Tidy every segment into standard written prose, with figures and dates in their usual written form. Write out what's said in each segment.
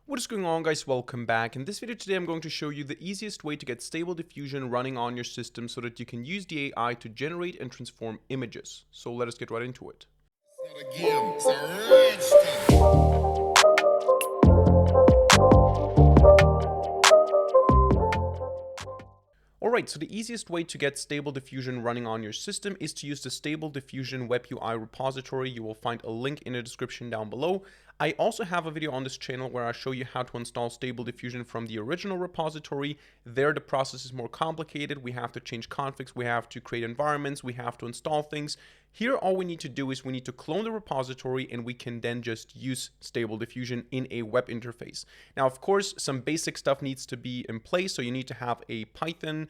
What is going on, guys? Welcome back. In this video today I'm going to show you the easiest way to get Stable Diffusion running on your system so that you can use the AI to generate and transform images. So let us get right into it. Alright, so the easiest way to get Stable Diffusion running on your system is to use the Stable Diffusion WebUI repository. You will find a link in the description down below. I also have a video on this channel where I show you how to install Stable Diffusion from the original repository. There the process is more complicated. We have to change configs, we have to create environments, we have to install things. Here all we need to do is we need to clone the repository and we can then just use Stable Diffusion in a web interface. Now of course some basic stuff needs to be in place, so you need to have a Python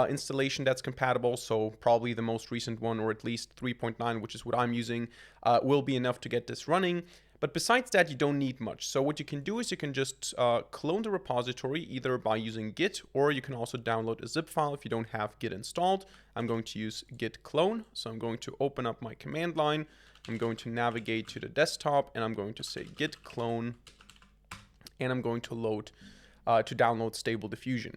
installation that's compatible, so probably the most recent one, or at least 3.9, which is what I'm using, will be enough to get this running. But besides that, you don't need much. So what you can do is you can just clone the repository either by using Git, or you can also download a zip file if you don't have Git installed. I'm going to use git clone. So I'm going to open up my command line. I'm going to navigate to the desktop and I'm going to say git clone, and I'm going to download Stable Diffusion.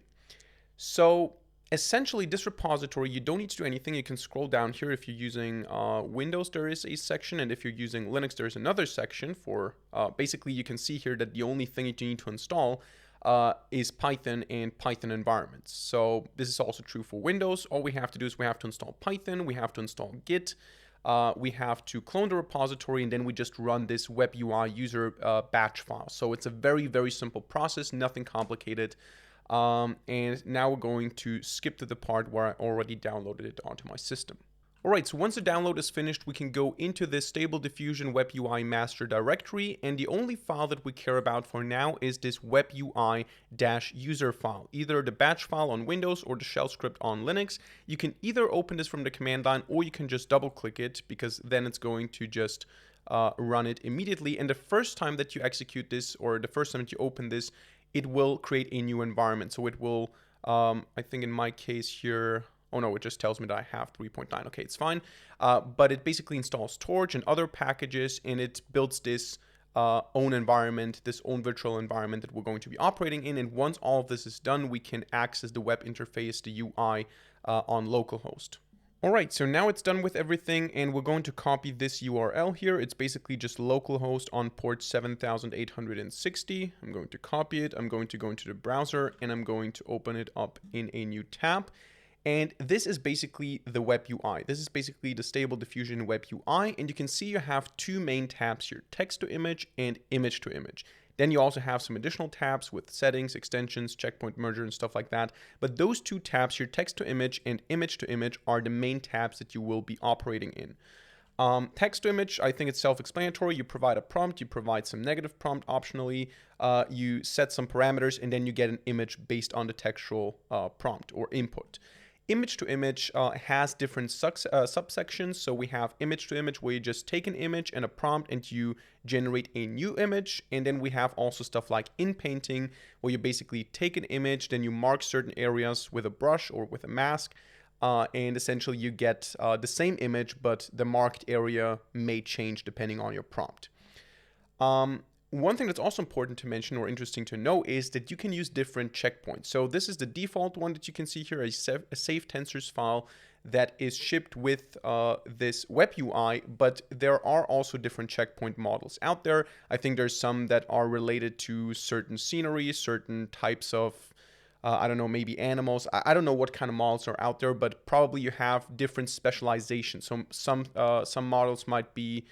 So essentially, this repository, you don't need to do anything. You can scroll down here. If you're using Windows, there is a section, and if you're using Linux, there's another section for, basically you can see here that the only thing that you need to install is Python and Python environments. So this is also true for Windows. All we have to do is we have to install Python, we have to install Git, we have to clone the repository, and then we just run this WebUI user batch file. So it's a very, very simple process, nothing complicated. And now we're going to skip to the part where I already downloaded it onto my system. Alright, so once the download is finished, we can go into this Stable Diffusion WebUI master directory, and the only file that we care about for now is this WebUI-user file, either the batch file on Windows or the shell script on Linux. You can either open this from the command line, or you can just double click it, because then it's going to just run it immediately. And the first time that you execute this, or the first time that you open this, it will create a new environment. So it will, I think in my case here, oh no, it just tells me that I have 3.9. Okay, it's fine. But it basically installs Torch and other packages, and it builds this own environment, this own virtual environment that we're going to be operating in. And once all of this is done, we can access the web interface, the UI, on localhost. Alright, so now it's done with everything, and we're going to copy this URL here. It's basically just localhost on port 7860. I'm going to copy it. I'm going to go into the browser, and I'm going to open it up in a new tab. And this is basically the web UI. This is basically the Stable Diffusion web UI, and you can see you have two main tabs here, text to image and image to image. Then you also have some additional tabs with settings, extensions, checkpoint merger, and stuff like that. But those two tabs here, text to image and image to image, are the main tabs that you will be operating in. Text to image, I think it's self-explanatory. You provide a prompt, you provide some negative prompt optionally, you set some parameters, and then you get an image based on the textual prompt or input. Image to image has different subsections. So we have image to image, where you just take an image and a prompt and you generate a new image. And then we have also stuff like Impainting, where you basically take an image, then you mark certain areas with a brush or with a mask, and essentially you get the same image, but the marked area may change depending on your prompt. One thing that's also important to mention, or interesting to know, is that you can use different checkpoints. So this is the default one that you can see here, a save tensors file that is shipped with this web UI, but there are also different checkpoint models out there. I think there's some that are related to certain scenery, certain types of, I don't know, maybe animals. I don't know what kind of models are out there, but probably you have different specializations. So some models might be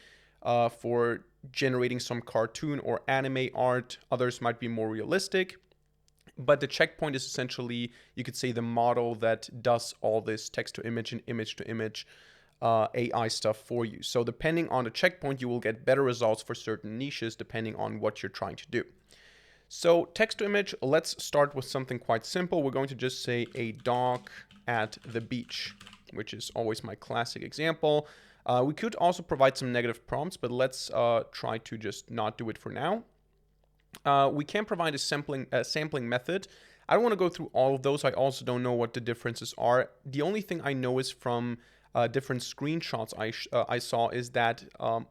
for generating some cartoon or anime art. Others might be more realistic. But the checkpoint is essentially, you could say, the model that does all this text to image and image to image AI stuff for you. So depending on the checkpoint, you will get better results for certain niches depending on what you're trying to do. So text to image, let's start with something quite simple. We're going to just say a dog at the beach, which is always my classic example. We could also provide some negative prompts, but let's try to just not do it for now. We can provide a sampling method. I don't want to go through all of those. I also don't know what the differences are. The only thing I know is from different screenshots I saw is that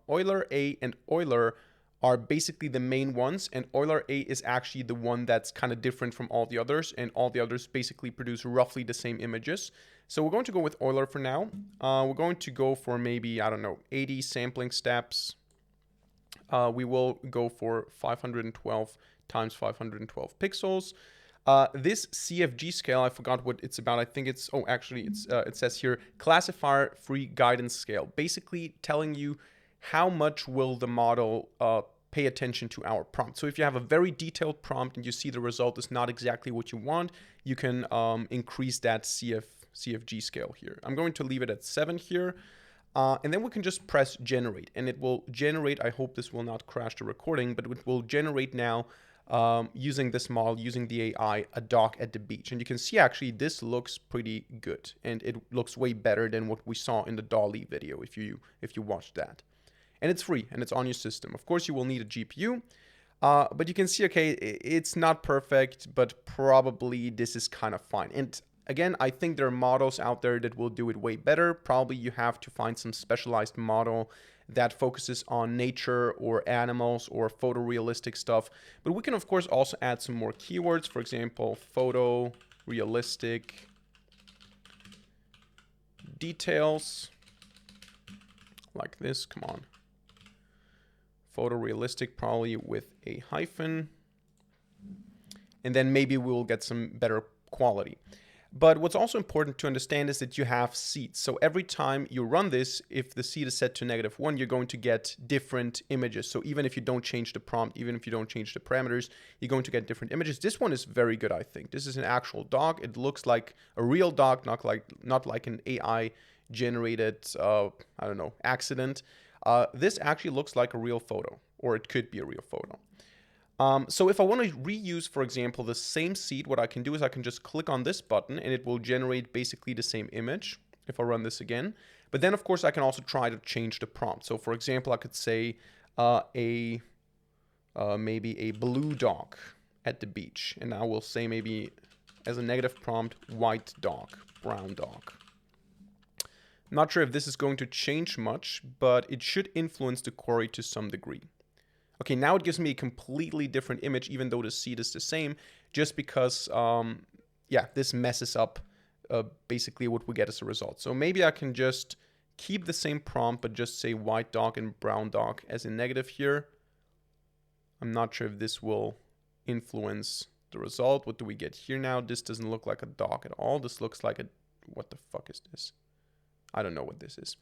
Euler A and Euler are basically the main ones, and Euler 8 is actually the one that's kind of different from all the others, and all the others basically produce roughly the same images. So we're going to go with Euler for now. We're going to go for maybe, I don't know, 80 sampling steps. We will go for 512 times 512 pixels. This CFG scale, I forgot what it's about. I think it's, oh, actually, it says here, classifier free guidance scale, basically telling you how much will the model pay attention to our prompt. So if you have a very detailed prompt and you see the result is not exactly what you want, you can increase that CFG scale here. I'm going to leave it at 7 here. And then we can just press generate, and it will generate. I hope this will not crash the recording, but it will generate now using this model, using the AI, a dock at the beach. And you can see actually this looks pretty good, and it looks way better than what we saw in the Dolly video if you watched that. And it's free, and it's on your system. Of course, you will need a GPU, but you can see, okay, it's not perfect, but probably this is kind of fine. And again, I think there are models out there that will do it way better. Probably you have to find some specialized model that focuses on nature or animals or photorealistic stuff. But we can, of course, also add some more keywords. For example, photorealistic details. Like this, come on. Photorealistic, probably with a hyphen. And then maybe we'll get some better quality. But what's also important to understand is that you have seeds. So every time you run this, if the seed is set to -1, you're going to get different images. So even if you don't change the prompt, even if you don't change the parameters, you're going to get different images. This one is very good, I think. This is an actual dog. It looks like a real dog, not like an AI generated, I don't know, accident. This actually looks like a real photo, or it could be a real photo. So if I want to reuse, for example, the same seed, what I can do is I can just click on this button and it will generate basically the same image if I run this again. But then, of course, I can also try to change the prompt. So, for example, I could say maybe a blue dog at the beach. And I will say maybe as a negative prompt, white dog, brown dog. I'm not sure if this is going to change much, but it should influence the query to some degree. Okay, now it gives me a completely different image, even though the seed is the same, just because, yeah, this messes up basically what we get as a result. So maybe I can just keep the same prompt, but just say white dog and brown dog as a negative here. I'm not sure if this will influence the result. What do we get here now? This doesn't look like a dog at all. This looks like a, what the fuck is this? I don't know what this is.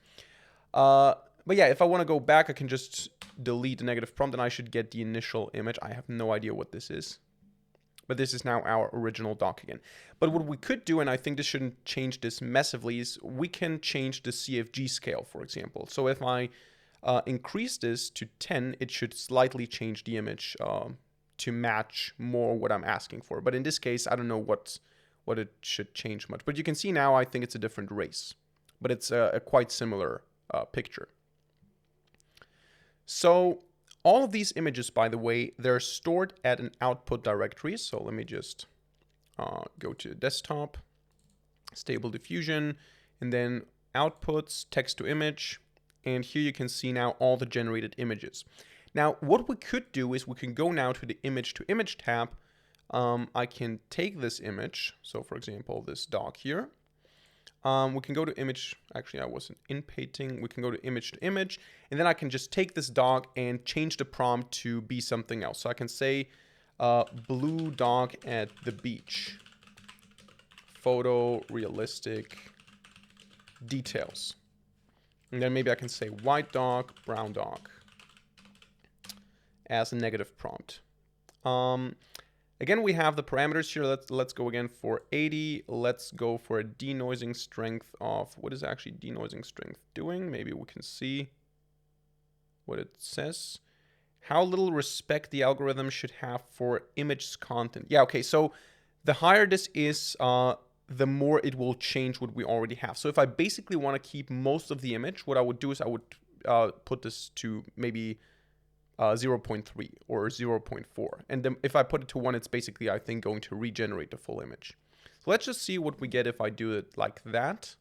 But yeah, if I want to go back, I can just delete the negative prompt and I should get the initial image. I have no idea what this is. But this is now our original doc again. But what we could do, and I think this shouldn't change this massively, is we can change the CFG scale, for example. So if I increase this to 10, it should slightly change the image to match more what I'm asking for. But in this case, I don't know what it should change much. But you can see now, I think it's a different race. But it's a quite similar picture. So all of these images, by the way, they're stored at an output directory. So let me just go to desktop, Stable Diffusion, and then outputs, text to image. And here you can see now all the generated images. Now, what we could do is we can go now to the image to image tab. I can take this image. So for example, this dog here. We can go to image, actually I wasn't Impainting, we can go to image, and then I can just take this dog and change the prompt to be something else. So I can say blue dog at the beach, photorealistic details. And then maybe I can say white dog, brown dog as a negative prompt. Again, we have the parameters here. Let's go again for 80. Let's go for a denoising strength of, what is actually denoising strength doing? Maybe we can see what it says. How little respect the algorithm should have for image content. Yeah, okay, so the higher this is, the more it will change what we already have. So if I basically want to keep most of the image, what I would do is I would put this to maybe 0.3 or 0.4. And then if I put it to 1, it's basically, I think, going to regenerate the full image. So let's just see what we get if I do it like that.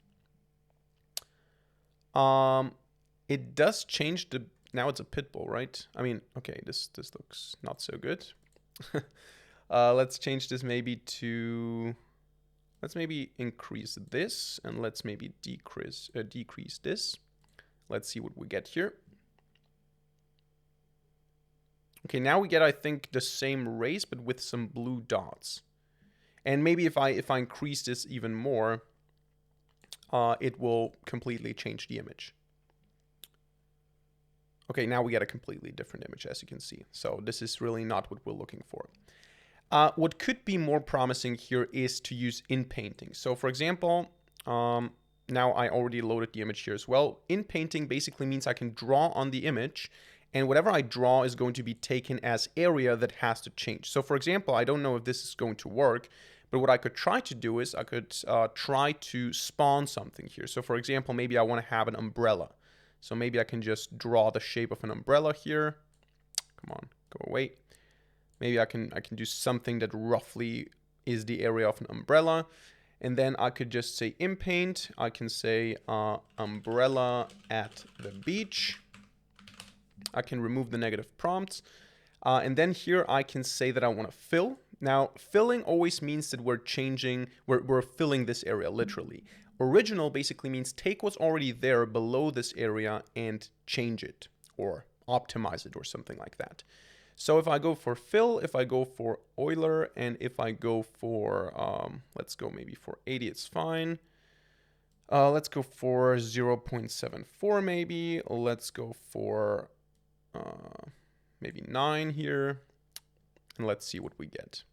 It does change the now it's a pit bull, right? I mean, okay, this looks not so good. Let's change this maybe to, let's maybe increase this, and let's maybe decrease this. Let's see what we get here. Okay, now we get, I think, the same race, but with some blue dots. And maybe if I increase this even more, it will completely change the image. Okay, now we get a completely different image, as you can see. So this is really not what we're looking for. What could be more promising here is to use Inpainting. So for example, now I already loaded the image here as well. Inpainting basically means I can draw on the image, and whatever I draw is going to be taken as area that has to change. So for example, I don't know if this is going to work, but what I could try to do is I could try to spawn something here. So for example, maybe I want to have an umbrella. So maybe I can just draw the shape of an umbrella here. Come on, go away. Maybe I can do something that roughly is the area of an umbrella. And then I could just say Impaint. I can say umbrella at the beach. I can remove the negative prompts. And then here I can say that I want to fill. Now, filling always means that we're changing, we're filling this area, literally. Original basically means take what's already there below this area and change it, or optimize it, or something like that. So if I go for fill, if I go for Euler, and if I go for, let's go maybe for 80, it's fine. Let's go for 0.74 maybe. Let's go for maybe 9 here. And let's see what we get.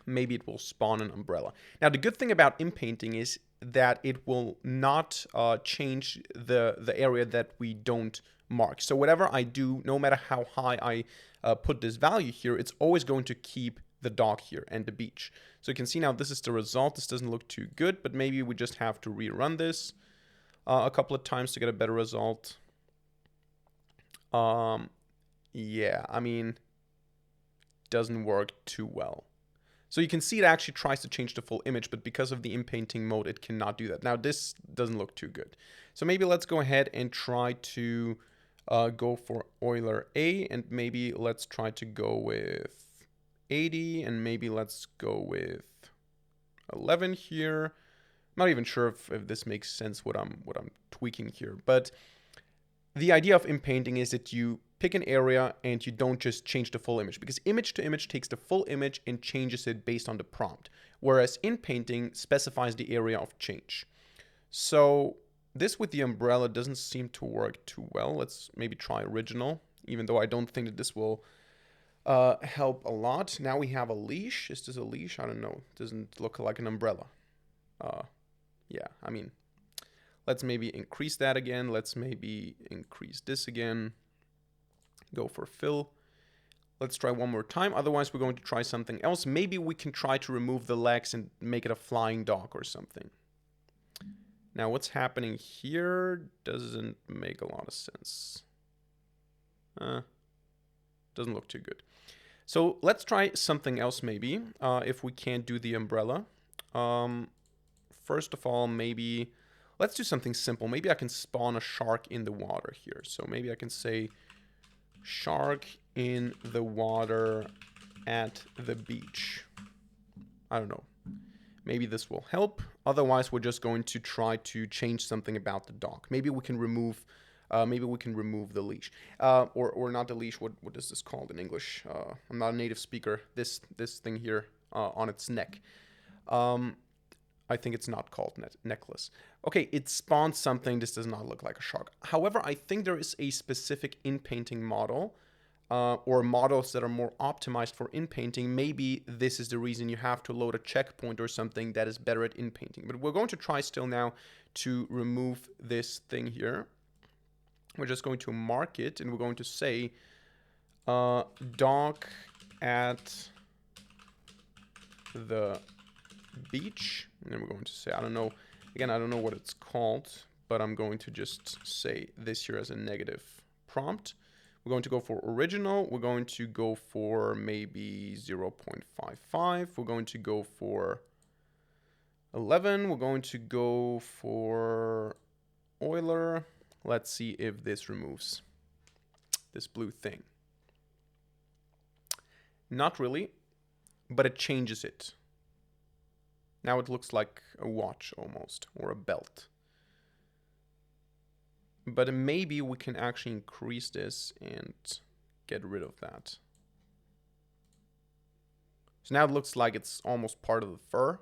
Maybe it will spawn an umbrella. Now, the good thing about Inpainting is that it will not change the area that we don't mark. So whatever I do, no matter how high I put this value here, it's always going to keep the dock here and the beach. So you can see now this is the result. This doesn't look too good, but maybe we just have to rerun this a couple of times to get a better result. Yeah, I mean, doesn't work too well. So you can see it actually tries to change the full image, but because of the Inpainting mode, it cannot do that. Now, this doesn't look too good. So maybe let's go ahead and try to go for Euler A, and maybe let's try to go with 80, and maybe let's go with 11 here. I'm not even sure if this makes sense what I'm tweaking here, but the idea of Inpainting is that you pick an area and you don't just change the full image, because image to image takes the full image and changes it based on the prompt, whereas Inpainting specifies the area of change. So this with the umbrella doesn't seem to work too well. Let's maybe try original, even though I don't think that this will help a lot. Now we have a leash. Is this a leash? I don't know. It doesn't look like an umbrella. Yeah, I mean, let's maybe increase that again. Let's maybe increase this again. Go for fill. Let's try one more time. Otherwise, we're going to try something else. Maybe we can try to remove the legs and make it a flying dog or something. Now, what's happening here doesn't make a lot of sense. Doesn't look too good. So let's try something else maybe, if we can't do the umbrella. First of all, maybe let's do something simple. Maybe I can spawn a shark in the water here. So maybe I can say shark in the water at the beach. I don't know. Maybe this will help. Otherwise, we're just going to try to change something about the dock. Maybe we can remove the leash, or not the leash. What is this called in English? I'm not a native speaker. This thing here on its neck. I think it's not called necklace. Okay, it spawns something. This does not look like a shark. However, I think there is a specific Inpainting model, or models that are more optimized for Inpainting. Maybe this is the reason you have to load a checkpoint or something that is better at Inpainting. But we're going to try still now to remove this thing here. We're just going to mark it, and we're going to say dock at the beach. And then we're going to say, I don't know, again, I don't know what it's called, but I'm going to just say this here as a negative prompt. We're going to go for original. We're going to go for maybe 0.55. We're going to go for 11. We're going to go for Euler. Let's see if this removes. this blue thing. Not really, but it changes it. Now it looks like a watch almost, or a belt. But maybe we can actually increase this and get rid of that. So now it looks like it's almost part of the fur.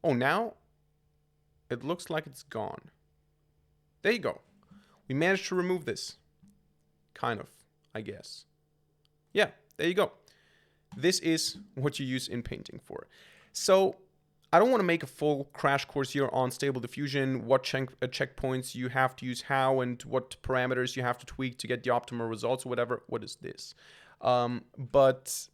Oh, now it looks like it's gone. There you go. We managed to remove this. Kind of, I guess. Yeah, there you go. This is what you use Impainting for. So I don't want to make a full crash course here on Stable Diffusion, what checkpoints you have to use how, and what parameters you have to tweak to get the optimal results or whatever. What is this? But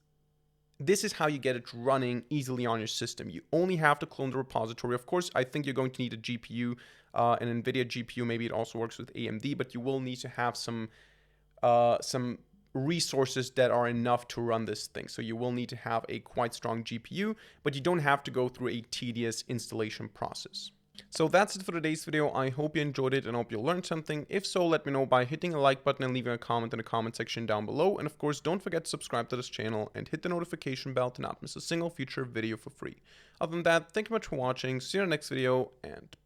this is how you get it running easily on your system. You only have to clone the repository. Of course, I think you're going to need a GPU, an NVIDIA GPU. Maybe it also works with AMD, but you will need to have some resources that are enough to run this thing. So you will need to have a quite strong GPU, but you don't have to go through a tedious installation process. So that's it for today's video. I hope you enjoyed it and hope you learned something. If so, let me know by hitting a like button and leaving a comment in the comment section down below. And of course, don't forget to subscribe to this channel and hit the notification bell to not miss a single future video for free. Other than that, thank you much for watching. See you in the next video and